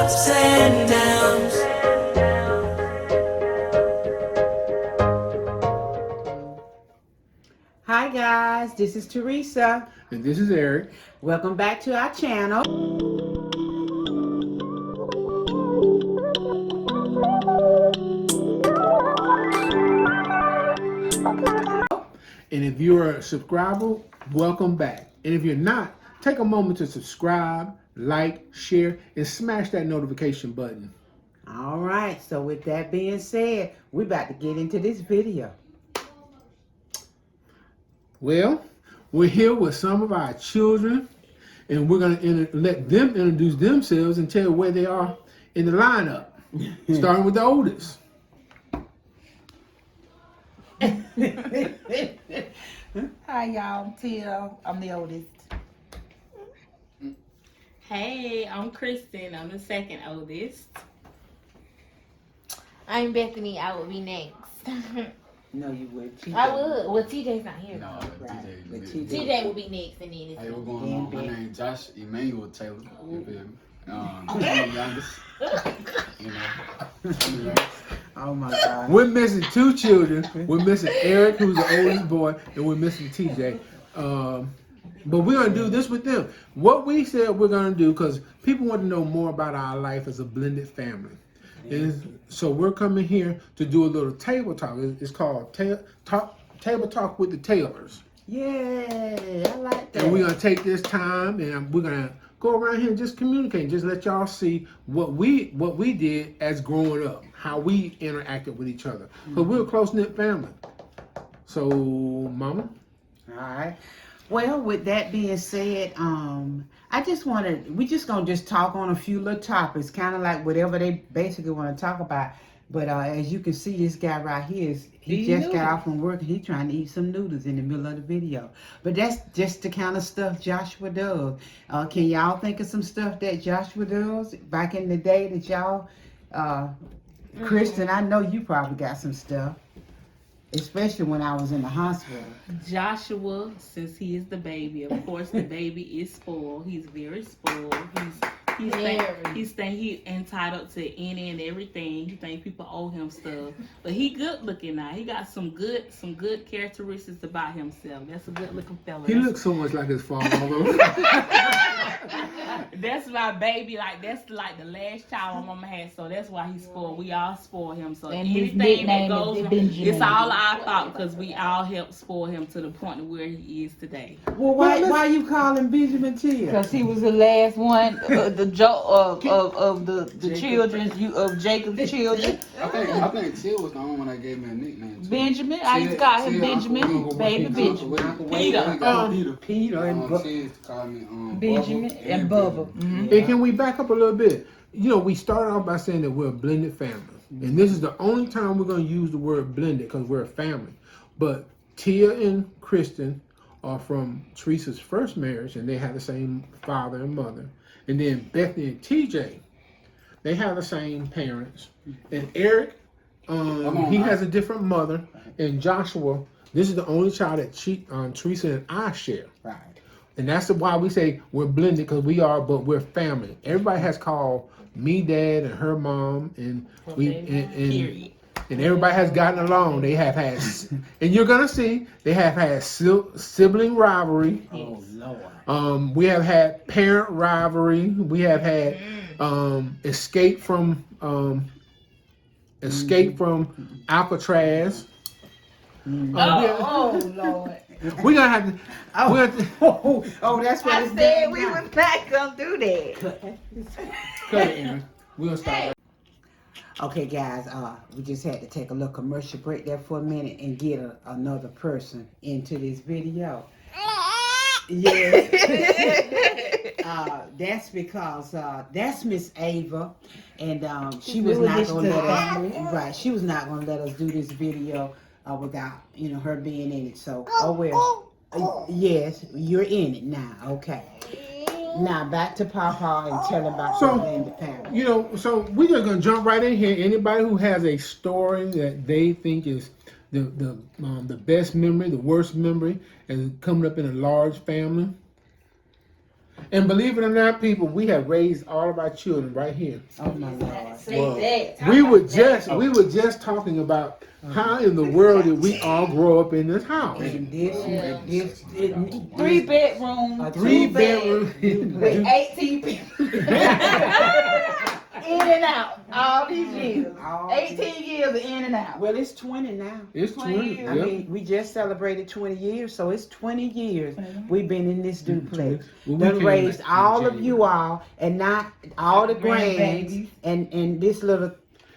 ups and downs. Hi guys, this is Teresa. And this is Eric. Welcome back to our channel. And if you're a subscriber, welcome back. And if you're not, take a moment to subscribe, like, share, and smash that notification button. All right, so with that being said, we're about to get into this video. Well, we're here with some of our children, and we're going to let them introduce themselves and tell where they are in the lineup, starting with the oldest. Hi y'all, I'm Tia. I'm the oldest. Hey, I'm Kristen. I'm the second oldest. I'm Bethany. I would be next. No, you would. I would. Well, TJ's not here. No, Right. But TJ. TJ will be next, and then it's Hey, what's going on? My name is Josh Emmanuel Taylor. You feel me? I'm the youngest. You know. I'm the youngest. Oh my God. We're missing two children. We're missing Eric, who's the oldest boy, and we're missing TJ. But we're going to do this with them. What we said we're going to do, because people want to know more about our life as a blended family. And so we're coming here to do a little table talk. It's called Table Talk with the Taylors. Yay, I like that. And we're going to take this time and we're going to go around here and just communicate, just let y'all see what we did as growing up, how we interacted with each other. Because we're a close-knit family. So, Mama? All right. Well, with that being said, we just gonna talk on a few little topics, kind of like whatever they basically want to talk about. But as you can see, this guy right here he just got off from work and he trying to eat some noodles in the middle of the video. But that's just the kind of stuff Joshua does. Can y'all think of some stuff that Joshua does back in the day that y'all, Kristen, I know you probably got some stuff. Especially when I was in the hospital. Joshua, since he is the baby, of course the baby is spoiled. He's very spoiled. He think he entitled to any and everything. He think people owe him stuff. But he good looking now. He got some good characteristics about himself. That's a good looking fella. He looks so much like his father. That's my baby. Like that's like the last child my mama had, so that's why he's spoiled. We all spoil him. So And his anything that nickname goes is wrong, Benjamin. it's all our fault because we all helped spoil him to the point of where he is today. Well, why you call him Benjamin Tia? Because he was the last one, of the children, of Jacob's children. I think Till was the only one that gave me a nickname. Too. Benjamin, I used to call him Benjamin, baby Benjamin. Peter and Till used to call me Benjamin Bubba and Bubba. And can we back up a little bit? You know, we started off by saying that we're a blended family. And this is the only time we're going to use the word blended because we're a family. But Tia and Kristen are from Teresa's first marriage, and they have the same father and mother. And then Bethany and TJ, they have the same parents. And Eric, he has a different mother. And Joshua, this is the only child that Teresa and I share. Right. And that's why we say we're blended, because we are, but we're family. Everybody has called me dad and her mom, and and everybody has gotten along. They have had, and you're gonna see they have had sibling rivalry. Oh Lord. We have had parent rivalry. We have had escape from Alcatraz. Oh Lord. We're gonna have to. That's what I it's said doing we now. was not gonna do that. Cut it, Aaron. We're gonna stop. Okay, guys, we just had to take a little commercial break there for a minute and get another person into this video. Yes. That's because that's Miss Ava, and she was not gonna let us. Right, she was not gonna let us do this video without her being in it. So, oh well. Yes, you're in it now. Okay. Now back to Papa and tell about the blended family. So we're just gonna jump right in here. Anybody who has a story that they think is the best memory, the worst memory, and coming up in a large family. And believe it or not, people, we have raised all of our children right here. Oh my Lord. Say that. We were just talking about how in the world did we all grow up in this house? And Yeah. this 3 bedroom, a 3 two-bed bedroom. with 18 people. In and out all these years. all- 18 years of in and out. Well, it's 20 now. It's 20. I Yep. mean, we just celebrated 20 years, so it's 20 years we've been in this duplex. Well, we Done came raised back in all of you January. all, and not all the grands, Grandbabies. and this little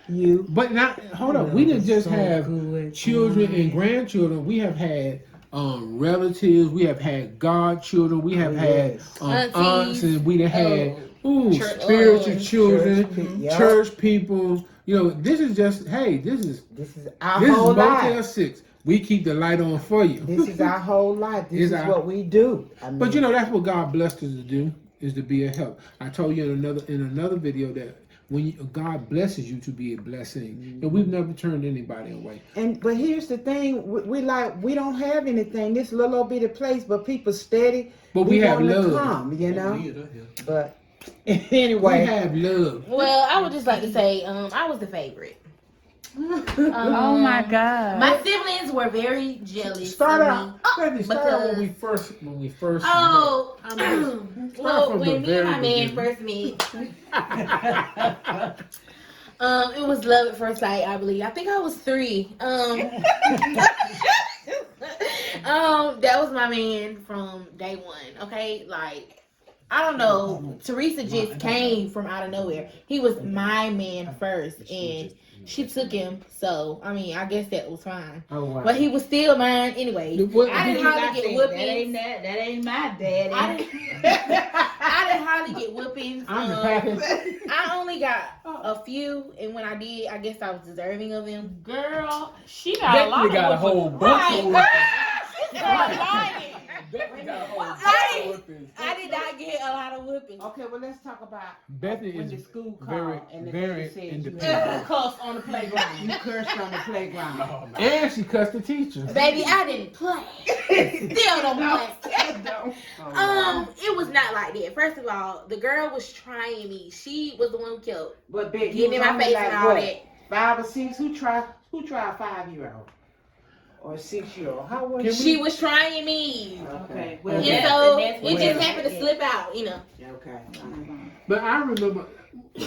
you. But not hold up. We didn't just So have good. children and grandchildren. We have had relatives. We have had godchildren. We have had yes. Aunties. aunts, and we have had Church- spiritual oh, children, church people, yep. church people. You know, this is just This is our this is whole Motel life. 6. We keep the light on for you. This is our whole life. This Is is our- what we do. I mean, But you know, that's what God blessed us to do, is to be a help. I told you in another video that when God blesses you to be a blessing, and we've never turned anybody away. but here's the thing: we don't have anything. This little old bitty place, but people steady. But we have want to love. come, you know. But We anyway, have love. Well, I would just like to say, I was the favorite. Oh my God. My siblings were very jealous. Start of out. me. Baby, start out when because- we first. Oh, well, from the when me and my very man first met, it was love at first sight, I believe. I think I was 3. That was my man from day one. Okay, like I don't know. Teresa just came from out of nowhere. He was my man first, and she took him. So I mean, I guess that was fine. oh wow. But he was still mine anyway. I didn't hardly get whoopings. That ain't my daddy. I didn't hardly get whoopings. I'm the pappy. I only got a few, and when I did, I guess I was deserving of them. Girl, she got a lot of got a whole bunch of Right. whoopings. She started lying. Bethany got a whole bunch Right. of whoopings. I did not get a lot of whoopings. Okay, well let's talk about Bethany when is the school called very, and the very teacher said independent. Cuss on the playground. you cursed on the playground. And she cussed the teacher. Baby, I didn't play. Still don't play. It was not like that. First of all, the girl was trying me. She was the one who killed. But Beck, Getting in my face and all that. 5 or 6? Who tried a 5-year-old or a 6-year-old? How was Can She was trying me. Okay, Well, And Okay. so that's it what- just happened to slip out, you know. okay. But I remember.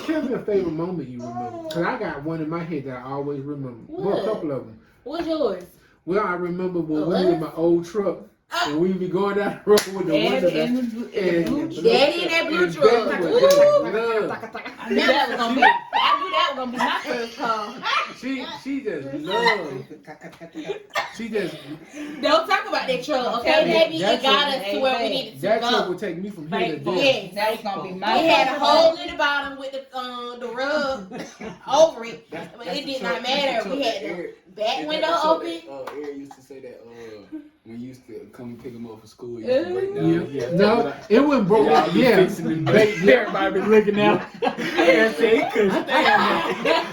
Tell me a favorite moment you remember. Because I got one in my head that I always remember. Well, a What? couple of them. What's yours? Well, I remember when we What? were in my old truck. And we be going down the road with the windows down. And the blue truck. Daddy in that blue And truck. Bethany was Woo! just love. I knew that was gonna be. I knew that was gonna be my first call. She just loved. She just Don't talk about that truck, okay, baby? That It got truck- us to where we needed to that truck go. would take me from here to there. Yes. That was gonna be my It had a first hole in the bottom with the rug over it, but it did not matter. We had the back window open. Eric used to say that when you used to come and pick him up for school, you used to break down. Yeah. No, it wasn't broke Y'all down. be Yeah. fixing it, man. Everybody be looking out. And say he couldn't stand it.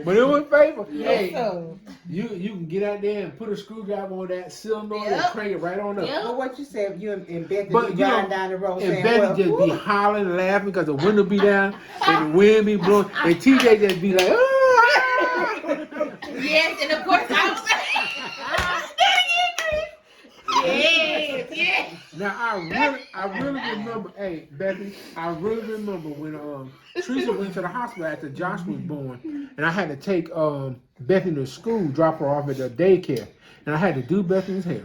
But it was faithful. Hey, you can get out there and put a screwdriver on that cylinder and Yep. crank it right on up. Yep. But what you said, you and Bethany But, be you know, riding down the road And saying, Betty well, just be hollering and laughing because the window be down and the wind be blowing. And TJ just be like, ah! Yes, and of course I was yes, yes. Now I really remember. Hey, Betty, I really remember when Teresa went to the hospital after Josh was born, and I had to take Bethany to school, drop her off at the daycare, and I had to do Bethany's hair.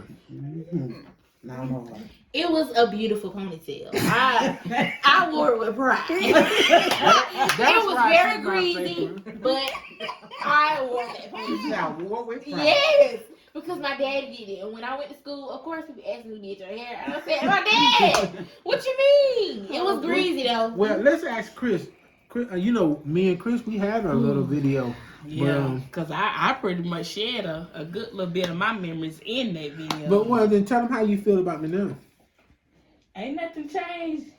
no. It was a beautiful ponytail. I wore it with pride. It was why very she's my greasy, favorite. but I wore that You ponytail. said I wore with pride. Yes, because my dad did it. And when I went to school, of course, people asked me who did your hair. And I said, my dad. What you mean? It was greasy, though. Well, let's ask Chris. You know, me and Chris, we had a little video. Yeah, because I pretty much shared a good little bit of my memories in that video. But well, then tell them how you feel about me now. Ain't nothing changed.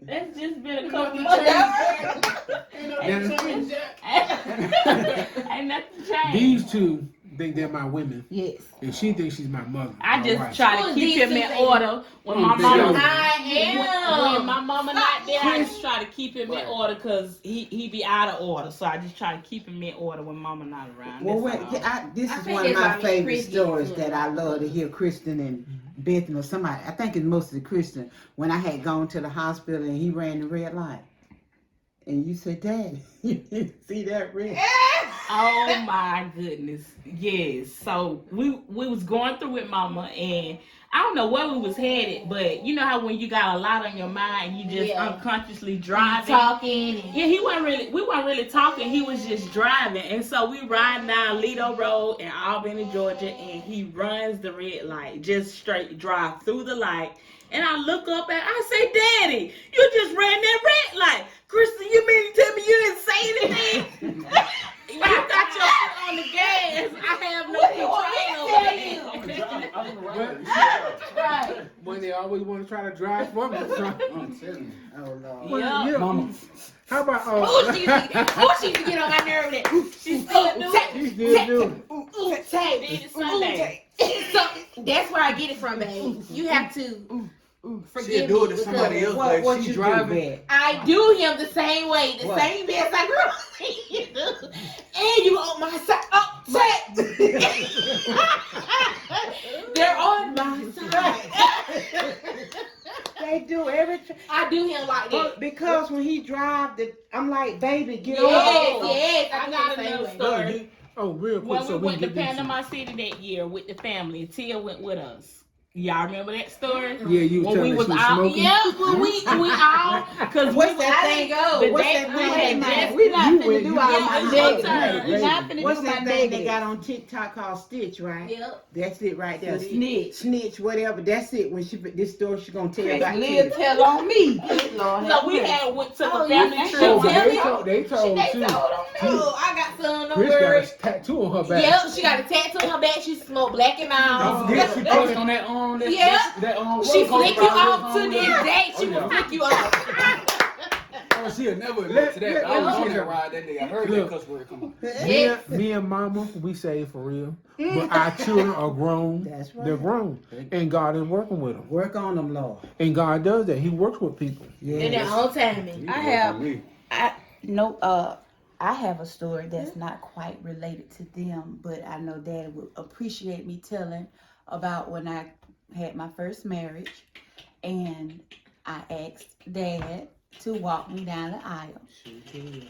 That's just been a couple of Now, Ain't nothing changed. these two think they're my women, Yes. and she thinks she's my mother. I my just wife. try to Who's keep him decent, in baby? order when my Big mama. dog. When my mama not there, I just try to keep him in order because he be out of order. So I just try to keep him in order when mama not around. Well, That's wait, all. this I is think one of it's my like favorite Chris stories gets that I love to hear Kristen and Bethany or somebody. I think it's mostly Kristen. When I had gone to the hospital and he ran the red light. And you said, Daddy, you didn't see that red. Oh my goodness. Yes. So we was going through with mama and I don't know where we was headed, but you know how when you got a lot on your mind and you just Yeah. unconsciously driving. Talking. And... Yeah, we weren't really talking, he was just driving. And so we ride down Lido Road in Albany, Georgia, and he runs the red light, just straight drive through the light. And I look up and I say, Daddy, you just ran that red light. Kristen, you mean to tell me you didn't say anything? You got your foot on the gas. I have no control over it. Right. When they always want to try to drive for me. So. I'm telling you. Oh, Lord. Well, Yep. yeah. Mama. How about She used to get on my nerve with that. She still do it. She still do it. Did it Sunday. So that's where I get it from, babe. You have to forgive She'll do it me to somebody because else. What Like you she driving. do, Beth? I do him the same way, the What? same mess I grew up you do. And you on my side. Oh, they're on my side. They do every time. I do him like that. Because when he drive, I'm like, baby, get Yes, over. yes. I I got got the same another way. story. Oh, real quick, When so we we went to can get Panama City that year with the family, Tia went with us. Y'all remember that story? Yeah, you When telling we us was she was out, smoking? yeah, when we all, cause What's we that I thing? didn't go. The What's day that we thing? had that- just- We not You finna went- do you all went- my yeah, negative. sometime. We not finna What's do my that thing they negative. got on TikTok called Stitch, right? Yep. That's it right there. Snitch. Snitch, whatever. That's it. When this story she gonna tell Chris about Liz Tia. tell on me. Lord So have we mercy. had went to the Oh, family you trip. Oh, Tell but me. they told They too. told them, no, I got some, don't Chris got worry. a tattoo on her back. Yep, she got a tattoo on her back. She smoked black and Don't mild. forget she pushed on that Yeah. that She roller coaster flick you ride off with to her this on day. She Oh, will yeah. flick you off. Oh, she'll never admit to that. I was on Look. that ride that day. I heard Look. that cuss word come on. Me and Mama, we saved for real. But our children are grown. That's right. They're grown, and God is working with them. Work on them, Lord. And God does that. He works with people. In Yeah. their own timing. I have a story that's not quite related to them, but I know Dad would appreciate me telling about when I had my first marriage, and I asked Dad to walk me down the aisle,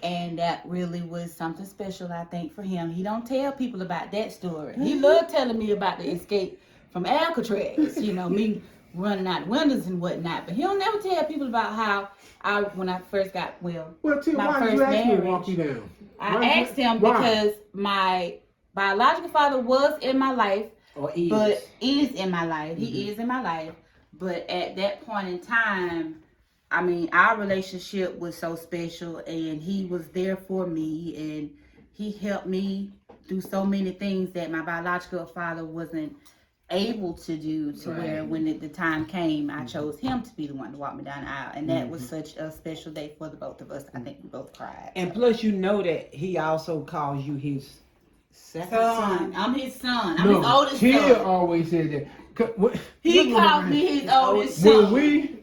and that really was something special, I think, for him. He don't tell people about that story. He loved telling me about the escape from Alcatraz, me running out windows and whatnot, but he'll never tell people about how when I first got Well, Tia, my why did first you ask me to marriage. walk you down? I Why did you- asked him why? because my biological father was in my life, Or is. but is in my life. Mm-hmm. He is in my life. But at that point in time, I mean, our relationship was so special, and he was there for me, and he helped me do so many things that my biological father wasn't able to do, to where when the time came, I chose him to be the one to walk me down the aisle. And that was such a special day for the both of us. I think we both cried. And plus, you know that he also calls you his second son. I'm his son. I'm his No, oldest Tia son. always said that. 'Cause He called me his oldest son.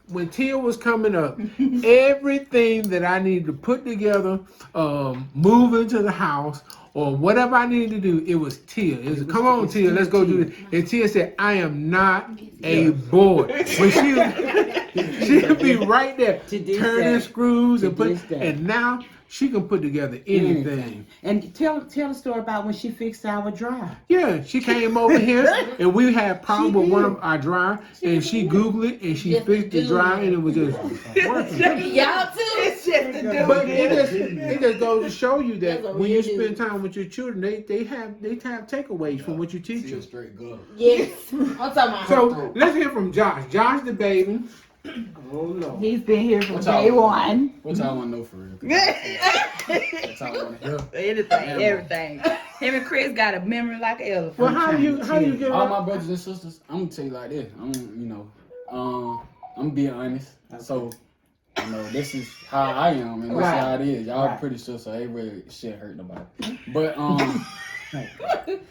When Tia was coming up, everything that I needed to put together, move into the house, or whatever I needed to do, it was Tia. It was, come on, Tia, let's go do this. And Tia said, I am not a boy. But she'll be right there, To this turning day. screws To and put, this day. and now she can put together anything. And tell the story about when she fixed our dryer. Yeah, she came over here and we had problem with one of our dryer, and she Googled it and she Just fixed the do dryer, it. and it was just working. Y'all too. It's just to do But it just goes to show you that That's a when you real spend time with your children, they have takeaways from what you teach She a them. straight girl. Yes. I'm talking about. So let's hear from Josh. Josh the baby. Oh Lord. He's been here from What's day up? one. What y'all want to know for real? That's all I want to hear. Anything, Yeah. everything. Him and Chris got a memory like an elephant. Well, how you get All up? my brothers and sisters, I'm gonna tell you like this. I'm being honest. So, this is how I am, and this is how it is. Y'all pretty sure, so it really shit hurt nobody. But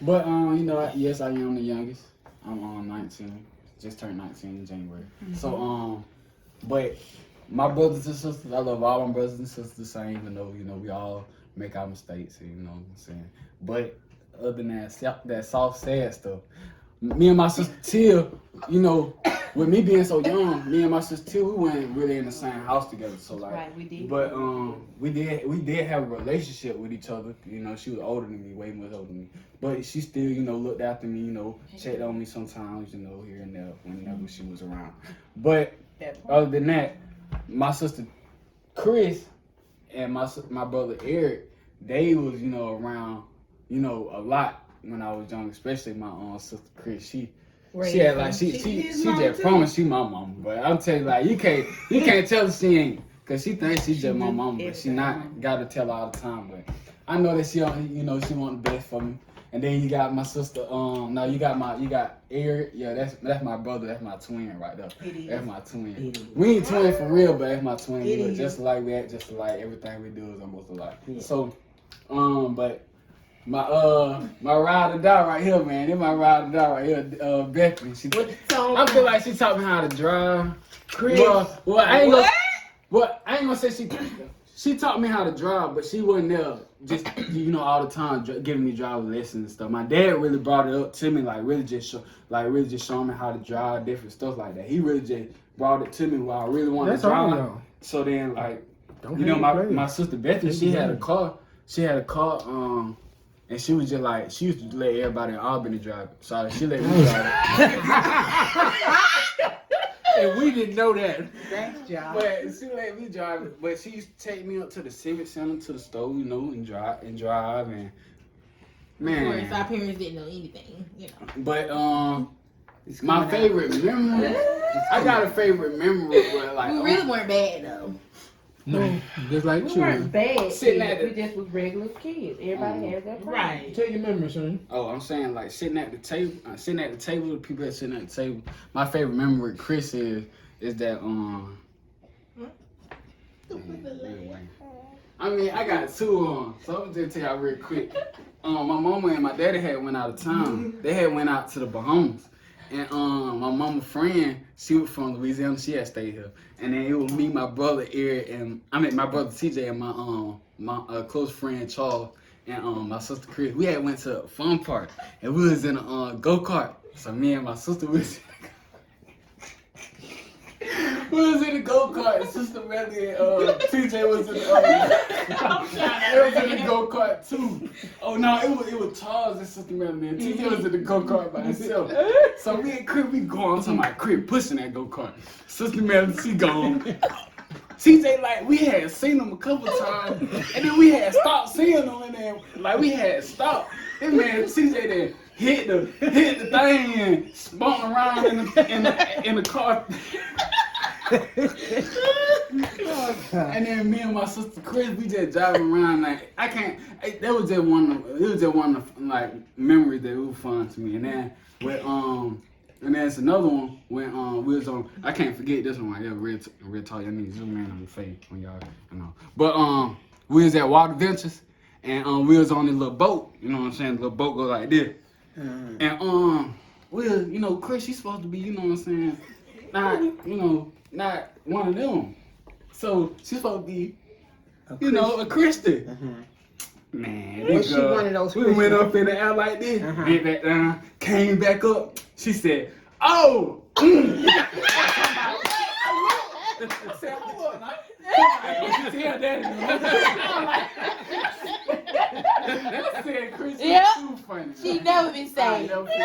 But you know, yes, I am the youngest. I'm on 19. Just turned 19 in January. So but my brothers and sisters, I love all my brothers and sisters the same, even though we all make our mistakes. You know what I'm saying? But other than that soft, sad stuff, me and my sister Tia, with me being so young, me and my sister Tia, we weren't really in the same house together. So like, Right, we did. But we did have a relationship with each other. She was older than me, way much older than me. But she still, looked after me. Checked on me sometimes. Here and there whenever she was around. But other than that, my sister Chris and my brother Eric, they was around a lot when I was young, especially my sister Chris. She had like she just promised she my mama, but I'm telling you, like, you can't tell her she ain't, cause she thinks she's just my mama, but she not. Gotta tell her all the time, but I know that she she want the best for me. And then you got my sister. No, you got Eric. Yeah, that's my brother. That's my twin right there. That's my twin. We ain't twin for real, but that's my twin. But just like that, just like everything we do is almost alike. So, but my ride or die right here, man. This my ride or die right here. Bethany. I feel like she taught me how to drive. Chris. Well, I ain't gonna say she taught me how to drive, but she wasn't there just all the time giving me driving lessons and stuff. My dad really brought it up to me, like really just showing me how to drive, different stuff like that. He really just brought it to me while I really wanted to drive. So then, like, my sister Bethany, she had a car. And she was just like, she used to let everybody in Albany drive it. So she let me drive it. And we didn't know that. Thanks, John. But she let me drive it. But she used to take me up to the Civic Center, to the store, and drive and man. Of course, our parents didn't know anything, But my favorite memory, I got a favorite memory, but like we really weren't bad though. No, just like We children. weren't bad Sitting kids. at We just was regular kids. Everybody has their problem. Right. Tell your memory, son. Oh, I'm saying like sitting at the table, the people that sitting at the table. My favorite memory with Chris is that I mean, I got two so I'm just tell y'all real quick. My mama and my daddy had went out of town. They had went out to the Bahamas. And my mama friend, she was from Louisiana. She had stayed here. And then it was me, my brother Eric, and my brother TJ, and my close friend Charles, and my sister Chris. We had went to a fun park, and we was in a go-kart. So me and my sister was in the go-kart, and Sister Melly and TJ was in the go-kart too. Oh no, it was Charles and Sister Melly, and TJ was in the go-kart by himself. So me and Crip, we going, I'm talking about Crip pushing that go-kart. Sister Melly, she gone. TJ, like, we had seen them a couple times, and then we had stopped seeing them, and then, like, we had stopped. And man, TJ then hit the thing and spun around in the car. And then me and my sister Chris, we just driving around like that was just one of the like memories that was fun to me. And then and there's another one when we was on, I can't forget this one right here, real talk. Y'all need to zoom in on the face when y'all But we was at Water Ventures, and we was on this little boat, you know what I'm saying? The little boat go like this. And we Chris, she's supposed to be, you know what I'm saying, not one of them. So she's supposed to be, a Christian. Man, Was she one of those we went up in the air like this, went back down, came back up. She said, "Oh." I said, "Hold on." I tell Daddy. I said, "Chris, Yep. you're too funny." She never been saying. Look at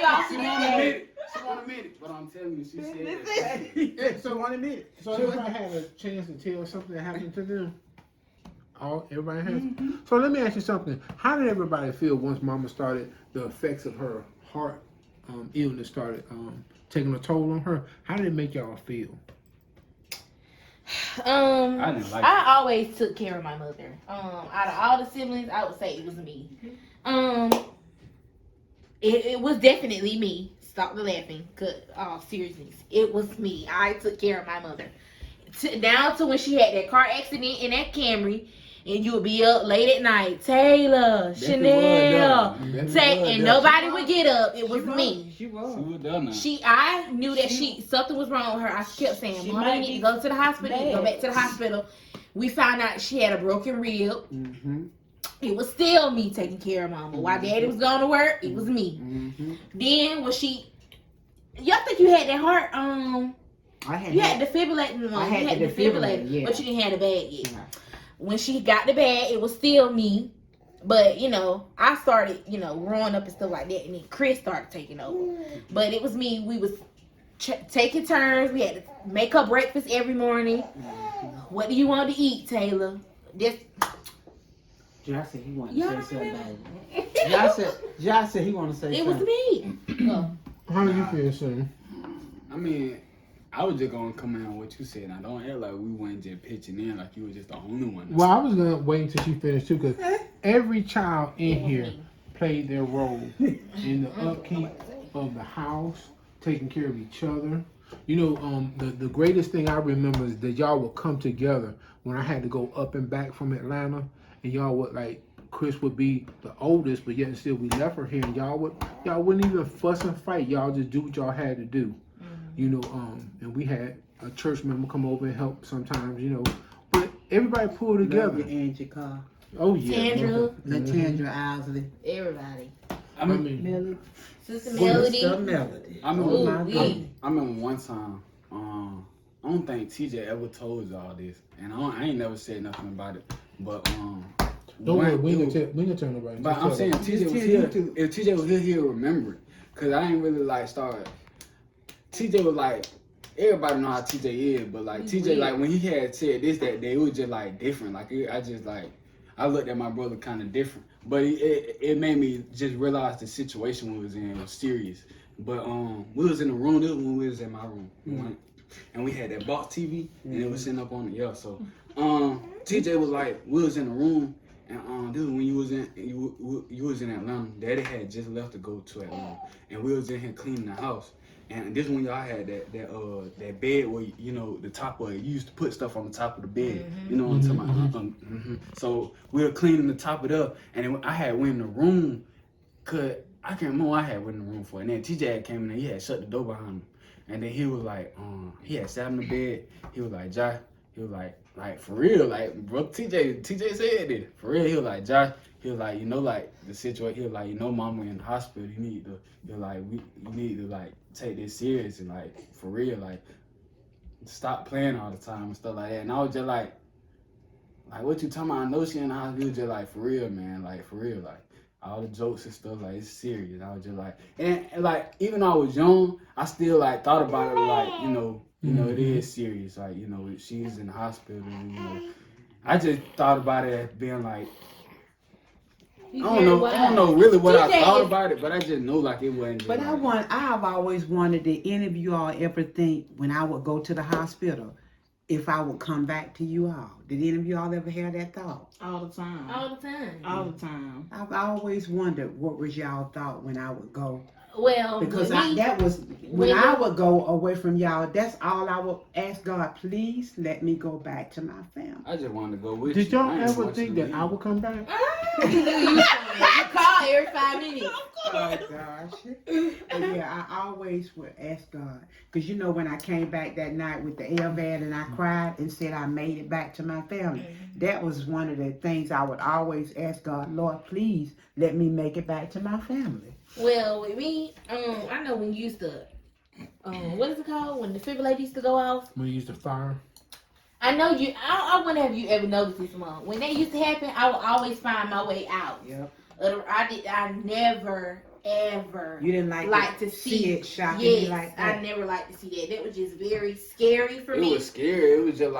y'all, she She been won't saying. admit it. She won't admit it. But I'm telling you, she said that. So 1 minute. So everybody had a chance to tell something that happened to them. Everybody has. So let me ask you something. How did everybody feel once Mama started the effects of her heart illness started taking a toll on her? How did it make y'all feel? I didn't like it. I always took care of my mother. Out of all the siblings, I would say it was me. It was definitely me. Stop the laughing. Seriously, it was me. I took care of my mother. Down to when she had that car accident in that Camry, and you would be up late at night. Taylor, Chanel, and nobody would get up. It was me. She was done now. I knew that something was wrong with her. I kept saying, "Mama, you need to go to the hospital. You go back to the hospital." We found out she had a broken rib. Mm-hmm. It was still me taking care of Mama. While Daddy was going to work, it was me. Mm-hmm. Then when y'all think you had that heart? I had You had defibrillating. I had the the defibrillator, defibrillator, yeah. but you didn't have the bag yet. Yeah. When she got the bag, it was still me. But I started, growing up and stuff like that, and then Chris started taking over. But it was me. We was taking turns. We had to make her breakfast every morning. What do you want to eat, Taylor? This. Josh said he wanted Y'all to say something. remember? Josh said he wanted to say It something. was me. Oh. How you feel, son? I mean, I was just gonna come in on what you said. I don't act like we weren't just pitching in like you were just the only one. Well, I was gonna wait until she finished too, because every child in here played their role in the upkeep of the house, taking care of each other. The greatest thing I remember is that y'all would come together when I had to go up and back from Atlanta, and y'all would Chris would be the oldest, but yet still we left her here, and y'all wouldn't even fuss and fight. Y'all just do what y'all had to do. And we had a church member come over and help sometimes, but everybody pulled together. Love you, Angie Carr. Oh yeah. Tandra. Latandra Isley. Everybody. I mean, Melody. Sister Melody. Sister Melody. I remember, Ooh, I remember one time. I don't think TJ ever told us all this, and I ain't never said nothing about it. But Don't worry, we can turn it right. But I'm saying TJ was here. If TJ was here, he'll remember it. Cause I ain't really start. TJ was everybody know how TJ is, but TJ when he had said this that day, it was just different. I looked at my brother kind of different, but it made me just realize the situation we was in was serious. But we was in the room. This was when we was in my room, and we had that box TV, and it was sitting up on the So TJ was we was in the room, and this was when you was in Atlanta. Daddy had just left to go to Atlanta, and we was in here cleaning the house. And this when y'all had that bed where the top of it, you used to put stuff on the top of the bed. You know what I'm talking about? So we were cleaning the top of it up, and then I had went in the room, cause I can't remember what I had went in the room for. And then TJ had came in and he had shut the door behind him, and then he was he had sat in the bed. He was like, Josh, he was like for real, bro, TJ said this for real. He was like, Josh. He was like, the situation. He was like, Mama in the hospital. You need to, you need to take this serious and for real, stop playing all the time and stuff like that. And I was just what you talking about? I know she in the hospital. He was just for real, man, for real, all the jokes and stuff, it's serious. I was just and even though I was young, I still thought about it it is serious. She's in the hospital. I just thought about it as being I don't know really what I thought about it, but I just know it wasn't. But I've always wondered, did any of you all ever think when I would go to the hospital, if I would come back to you all? Did any of you all ever have that thought? All the time. All the time. All the time. I've always wondered what was y'all thought when I would go. Well, Because that was when I would go away from y'all. That's all I would ask God. Please let me go back to my family. I just wanted to go with Did you. y'all I ain't ever want think you that to I leave. would come back? you call every 5 minutes. Oh gosh. But yeah, I always would ask God. Because when I came back that night with the LVAD and I cried and said I made it back to my family. That was one of the things I would always ask God, Lord, please let me make it back to my family. Well, with me, I know when you used to, what is it called? When the defibrillator used to go off. When you used to fire? I know you. I wonder if you ever noticed this, Mom. When that used to happen, I would always find my way out. Yep. I never ever. You didn't like to see it shocking yes, me like that. I never liked to see that. That was just very scary for me. It was scary. It was just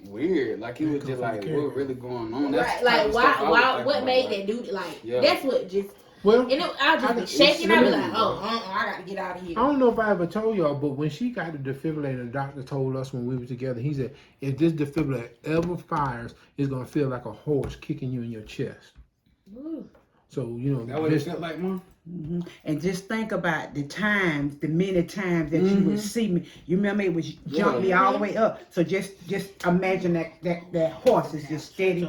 weird. It was just what really going on. That's Right, the type of stuff I why? was What thinking made about, that dude Yeah. That's what just. Well, And I just be shaking. I be like, I gotta get out of here. I don't know if I ever told y'all, but when she got the defibrillator, the doctor told us when we were together, he said, if this defibrillator ever fires, it's going to feel like a horse kicking you in your chest. Ooh. So, you know, That what it felt like, Mom? And just think about the many times that you would see me. You remember it was jump me all the way up. So just imagine that horse is just steady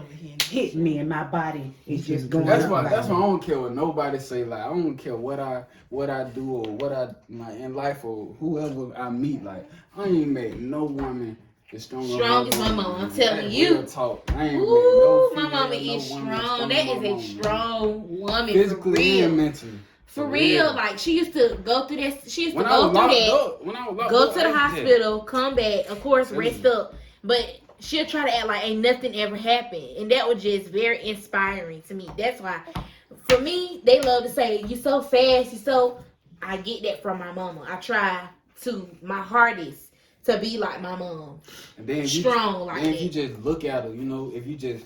hitting me, and my body is just going That's up. why. like That's that. why I don't care what nobody say. Like I don't care what I do or what I in life or whoever I meet. Like I ain't made no woman as strong as Strong as my mom, I'm telling That you. real talk. I ain't Ooh, made no my mama female, is no woman as strong. as That my is a mama. strong woman, Physically for real. and mentally. For real, like she used to go through this. She used to When I go was through locked that. up, when I was locked Go up, to the I was just- hospital, come back, of course, rest up. But she'll try to act like ain't nothing ever happened. And that was just very inspiring to me. That's why, for me, they love to say, you so fast, you so... I get that from my mama. I try to, my hardest, to be like my mom. And then Strong like then that. if you just look at her, you know, if you just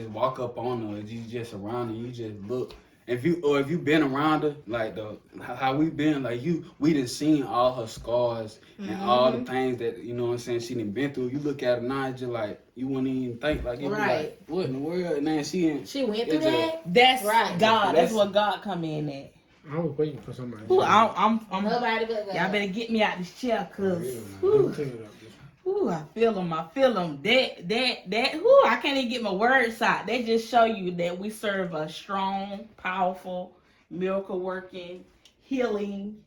walk up on her, if you just around her, you just look. If you been around her, like how we been, like we done seen all her scars and all the things that, you know what I'm saying, she done been through. You look at her now, it's just like you wouldn't even think, like, you Right. like, what in the world? And then she Went through it's that. That's Right. God. That's- That's what God come in at. I was waiting for somebody. Ooh, I'm Nobody but God. y'all better get me out this chair, cause Don't ooh, tear it up. ooh, I feel them. That ooh, I can't even get my words out. They just show you that we serve a strong, powerful, miracle working, healing.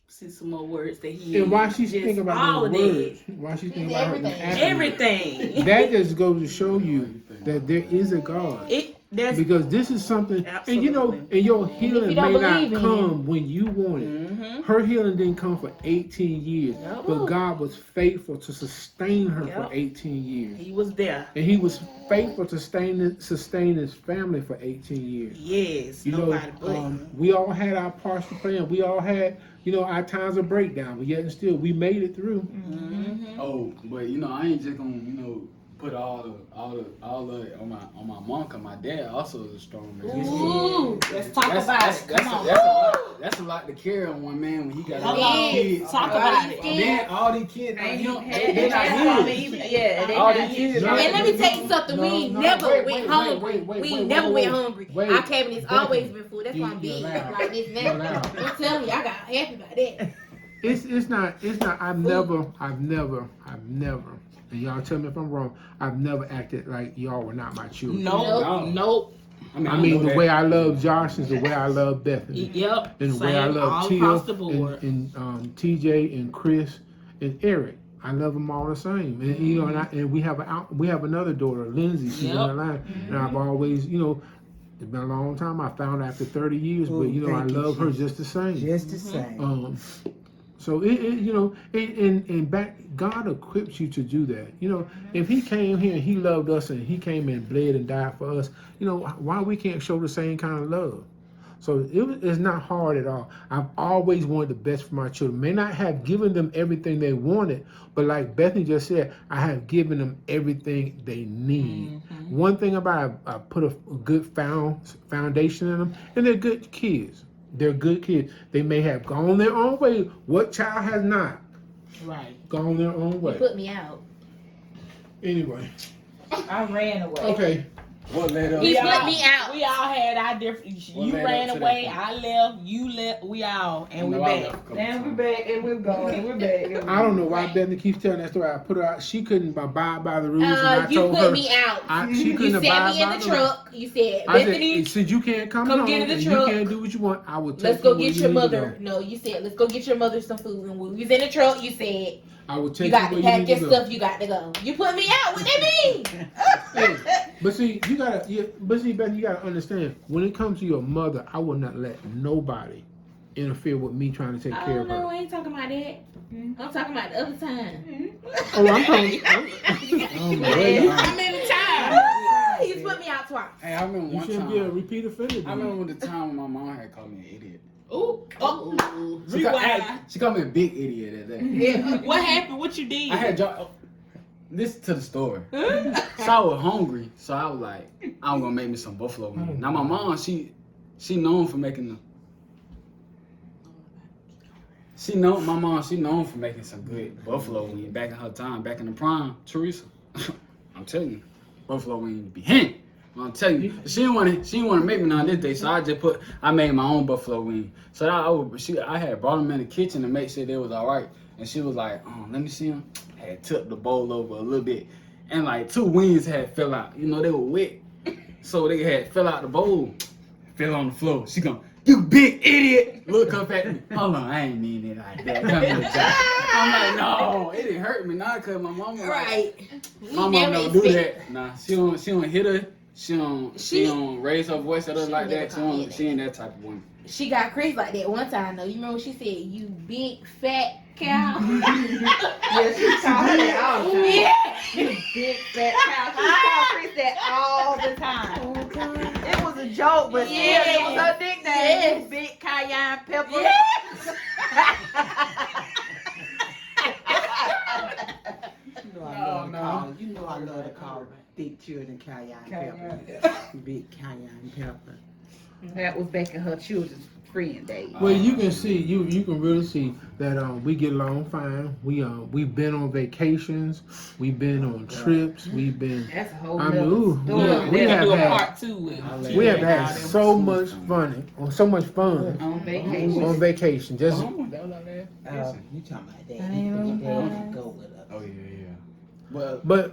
See some more words that he And while she's just thinking about all those of words, while she's thinking about her everything. actions, everything. that just goes to show you that there is a God. That's Because this is something, and you know, Absolutely. and your if healing you don't may not believe in come when you want it. Mhm. Her healing didn't come for 18 years, No. but God was faithful to sustain her Yep. for 18 years. He was there. And he was faithful to sustain his family for 18 years. Yes, You nobody know, but we all had our parts to play, and we all had, you know, our times of breakdown, but yet and still, we made it through. Mhm. Oh, but you know, I ain't just gonna, you know, put all of it on my mom, cause my dad also is a strong man. Ooh, let's talk about it. Come on. That's a lot to carry on one man when he got Come all on. these kids. Talk about it. And then all these kids, Ain't he, no- they not his. Yeah, they All not these kids. No, not And let me his. tell you something. We ain't never went hungry. We ain't never went hungry. wait. Our cabinet's Becky, always been full. That's why I'm you're big loud. like this You're now. loud. I'm telling you, I got happy about that. It's not, I've never, and y'all tell me if I'm wrong, I've never acted like y'all were not my children. Nope. I know mean, the that. way I love Josh is the way I love Bethany. Yep. And the way I Same love all Tia across the board. and TJ and Chris and Eric. I love them all the same. And you know, and we have another daughter, Lindsay. She's in Yep. Atlanta. And I've always, you know, it's been a long time. I found her after 30 years, but you know, I thank you, love her Jesus. just the same. Just the same. So you know, and back, God equips you to do that. You know, if He came here and He loved us and He came and bled and died for us, you know, why we can't show the same kind of love? So it's not hard at all. I've always wanted the best for my children. May not have given them everything they wanted, but like Bethany just said, I have given them everything they need. One thing about it, I put a good foundation in them, and they're good kids. They're good kids. They may have gone their own way. What child has not Right. gone their own You way? put me out. Anyway, I ran away. okay. What led up? He We put all- me out. We all had our different. What You led ran up to away. that? I left. You left. We all, and we I back. left a couple And we times. back, and we're going, and we're back. I don't know why Bethany keeps telling that story. I put her out. She couldn't abide by the rules, and I You told put her me out. she You couldn't sat abide me in by the the rules. truck. You said, I Bethany, said you can't come come home get in the and truck. you can't do what you want. I will take let's go you where get you your need to mother. go. No, you said, let's go get your mother some food. And when we was in the truck, you said, I will take you got where to pack need your to go. stuff. You got to go. You put me out. What that mean? But see, Beth, you gotta understand. When it comes to your mother, I will not let nobody interfere with me trying to take care Oh of no, her. I ain't talking about that. I'm talking about the other time. Oh, I'm talking. Oh my God. How many times? He's put me out twice. Hey, I remember You one shouldn't be a time. repeat offender. I remember the time when my mom had called me an idiot. Ooh, oh, She, called, rewind. she called me a big idiot that day. Yeah. What happened? What you did? I had dropped. Listen to the story. So I was hungry, so I was like, I'm gonna make me some buffalo wings. Now my mom, she known for making them. She known for making some good buffalo wings back in her time, back in the prime. Teresa, I'm telling you, buffalo wings be hanging. I'm telling you, she didn't want to make me none this day, so I made my own buffalo wing. So I had brought them in the kitchen to make sure they was all right, and she was like, "Oh, let me see them." Had tipped the bowl over a little bit, and like 2 wings had fell out. You know they were wet, so they had fell out the bowl, fell on the floor. She go, "You big idiot!" Look up at me. Hold on, I ain't mean it like that. I'm like, no, it didn't hurt me now, cause my mama Right. my mom don't do that. Nah, she don't hit her. She don't raise her voice at her like that. She ain't that type of woman. She got Chris like that one time though. You remember what she said? You big fat cow. Yeah, she called her that all the time. Yeah. You big fat cow. She called Chris that all the time. It was a joke, but Yeah. still, it was her nickname. Yes. Big cayenne pepper. Yes. You know I love to call big children cayenne pepper. Big cayenne pepper. That was back in her children's friend days. Well, you can see, you can really see that we get along fine. We've been on vacations, we've been on trips, we've been. That's a whole I mean, nother ooh, story. we have do a had part 2 with we have had so much fun on vacation. on vacation. Just You talking about that? He go with us. Oh yeah. but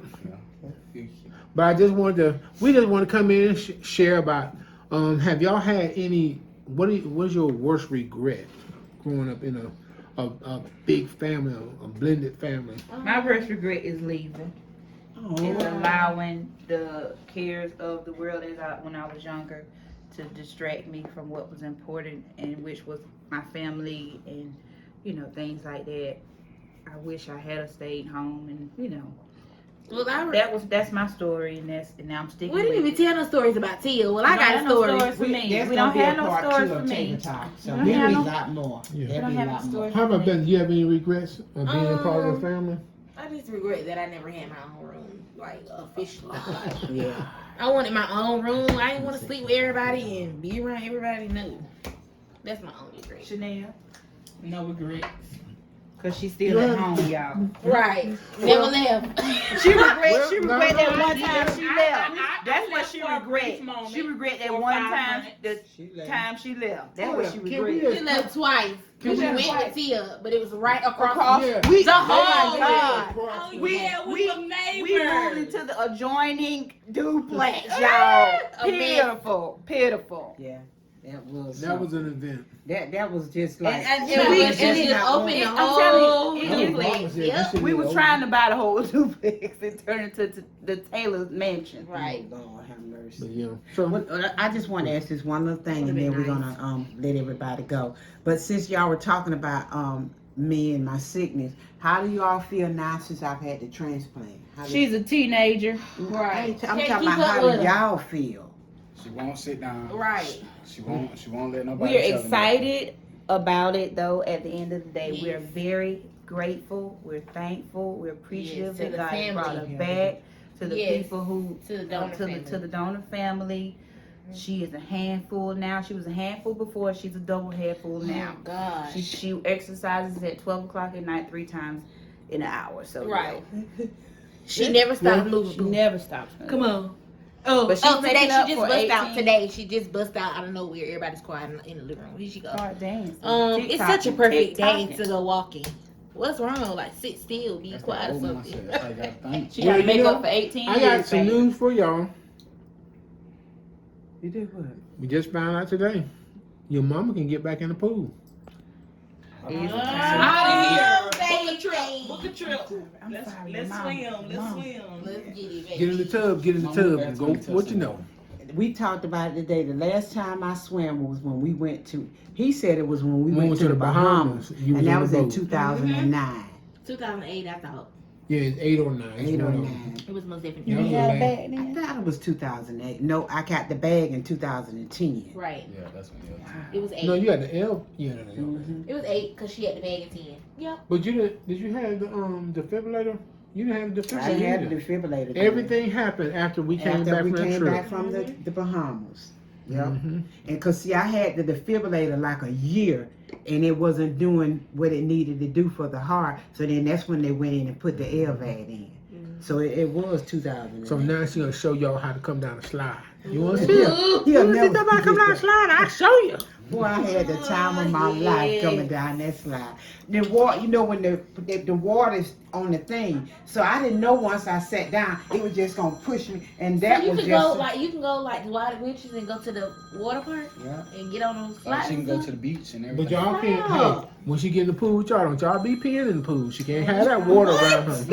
I just wanted to come in and share about. Have y'all had any? What is your worst regret growing up in a big family, a blended family? My worst regret is leaving. Is allowing the cares of the world when I was younger to distract me from what was important, and which was my family and things like that. I wish I had stayed home, and Well, that's my story, and now I'm sticking we didn't with even tell no stories about Tia. Well, I got a story. for me. That's We gonna don't be a have no part stories 2 for of me. Table Talk. So We we don't have need a no- lot more. Yeah. There'll don't be a have lot no more. stories. How about that? Do you have any regrets of being a part of the family? I just regret that I never had my own room, like officially. Yeah. I wanted my own room. I didn't want to sleep with everybody and be around everybody. No, that's my only regret. Chanel, No regrets. because she's still at home, y'all. Right, never left. She regret no, that no, one time she left. That's what left she for a brief regret. moment, She regret that for one 5 time, months. the She left. time she left. That's Hold what up. she Can we regret. She left twice. Can We we- went with Tia, but it was right across. Yeah. We, The oh whole my God. Oh, We- yeah, we were neighbors. We moved into the adjoining duplex, y'all. A mess. Pitiful. Yeah. That was an event. that was just like And Yeah, we- but she and just it- opened the I'm telling whole you, duplex. Yep. we was trying to buy the whole duplex and turn it to the Taylor's mansion. Right. Oh, Lord have mercy. But yeah. So Well, I just want to ask this one little thing, and then we're gonna let everybody go. But since y'all were talking about me and my sickness, how do you all feel now since I've had the transplant? She's a teenager. Right. I'm Can't talking keep about up how with do her. y'all feel? She won't sit down. Right. She won't let nobody. We're tell her excited about it, though. At the end of the day, Yes. we're very grateful. We're thankful. We're appreciative Yes, to that the God family. brought her back. To the Yes. people who To the donor family. to the donor family. She is a handful now. She was a handful before. She's a double handful now. Oh gosh. She exercises at 12 o'clock at night 3 times in an hour. So Right. She never stopped She moving. never stops. Come on. Oh, But she's today picking up she just for bust out 18. today. She just bust out of nowhere. Everybody's quiet in the living room. Here she goes. Start dancing. It's such a perfect day TikToking. to go walking. What's wrong? Like sit still, be That's quiet or the old something. mindset. That's how you gotta think. She got to Well, make you know, up for 18 I years. got some baby. news for y'all. You did what? We just found out today. Your mama can get back in the pool. Is- Out of here. baby. Book a trip. I'm Let's sorry, let's Mom. swim. Let's Mom. swim. Let's get it, baby. Get in the tub. Get in the Mama tub. got And go. 20 What you know? We talked about it today. The last time I swam was when we went to. He said it was when we We went to the Bahamas, You and that on was the in boat. 2009. 2008, I thought. Yeah, it's 8 or 9. It's 8 or one of 9. them. It was most definitely. Yeah, You I had a was bag I then? thought it was 2008. No, I got the bag in 2010. Right. Yeah, that's when it was. It was 8. No, you had the L. Yeah, no. Mhm. It was 8 because she had the bag at 10. Yep. But you didn't. Did you have the defibrillator? You didn't have the defibrillator. I had either. the defibrillator. then. Everything happened after we came After back we from that came trip. back from the Bahamas. Yep. Mhm. And cause see, I had the defibrillator like a year, and it wasn't doing what it needed to do for the heart. So then that's when they went in and put the LVAD in. So it was 2000. So now she's gonna show y'all how to come down the slide. You wanna see it? He'll You wanna see never somebody come down the forget slide? I'll show you. Boy, I had the time of my life coming down that slide. The water, you know, when the water's on the thing, so I didn't know once I sat down, it was just gonna push me, and that So you was can just go like Dwight Witches and go to the water park yeah. and get on those Like slides. she can and go stuff? to the beach and But everything. y'all can't. Wow. Hey, when she get in the pool with y'all, don't y'all be peeing in the pool. She can't have that water around her.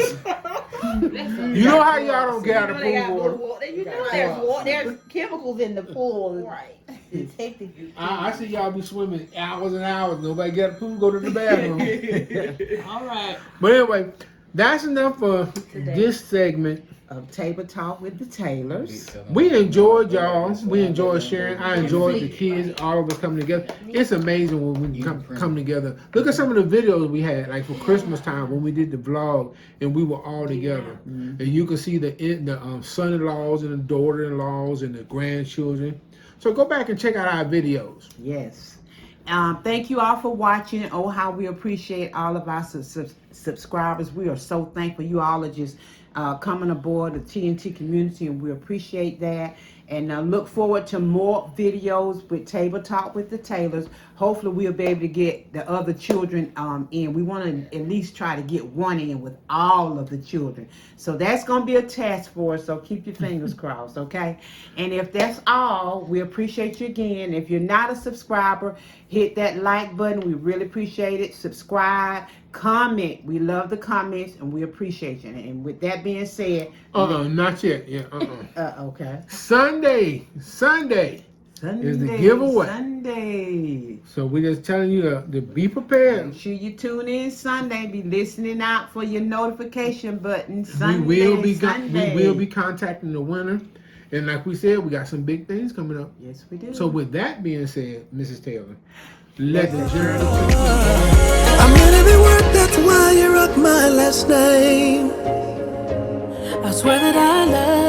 You know how y'all don't get out of pool water. You know there's water. There's chemicals in the pool. Right. I see y'all be swimming hours and hours. Nobody get out of the pool, go to the bathroom. All right. But anyway, that's enough for this segment. Of Table Talk with the Taylors. We enjoyed y'all. We enjoyed sharing. I enjoyed the kids, all of us coming together. It's amazing when we come together. Look at some of the videos we had, like for Christmas time when we did the vlog and we were all together. And you can see the son-in-laws and the daughter-in-laws and the grandchildren. So go back and check out our videos. Yes. Thank you all for watching. Oh, how we appreciate all of our subscribers. We are so thankful. You all are just coming aboard the TNT community, and we appreciate that. And look forward to more videos with Table Talk with the Taylors. Hopefully we'll be able to get the other children in. We want to at least try to get one in with all of the children. So that's going to be a task for us, so keep your fingers crossed, okay? And if that's all, we appreciate you again. If you're not a subscriber, hit that like button. We really appreciate it. Subscribe, comment. We love the comments, and we appreciate you. And with that being said... Not yet. Yeah, okay. Sunday is the giveaway. Sunday. So we're just telling you to be prepared. Make sure you tune in Sunday. Be listening out for your notification button. We will be contacting the winner. And like we said, we got some big things coming up. Yes, we do. So with that being said, Mrs. Taylor, let the journey continue. I mean every word, that's why you rock my last name. I swear that I love